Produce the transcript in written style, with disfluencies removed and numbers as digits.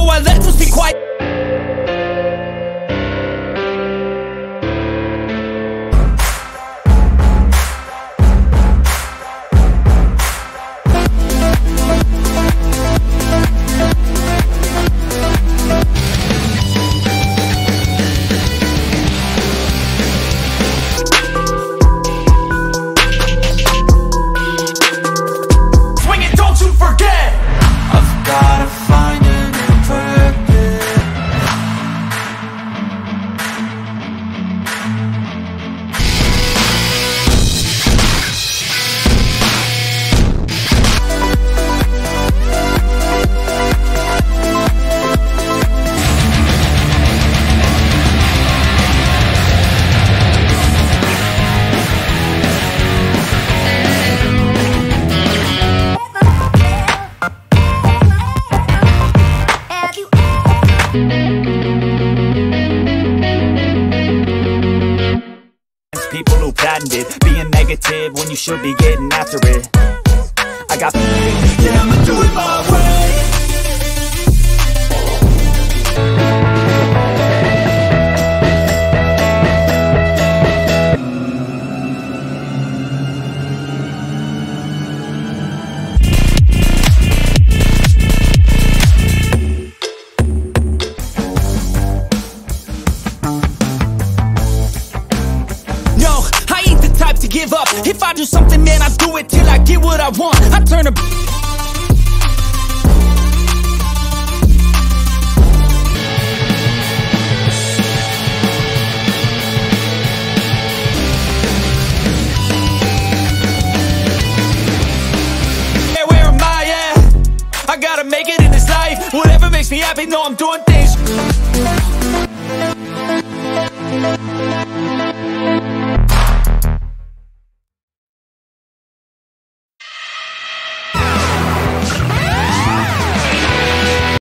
I let them stay quiet. People who patented being negative when you should be getting after it. I got yeah, I'ma do it my way. To give up. If I do something, man, I do it till I get what I want. I turn a yeah, where am I at? I gotta make it in this life. Whatever makes me happy, know I'm doing things.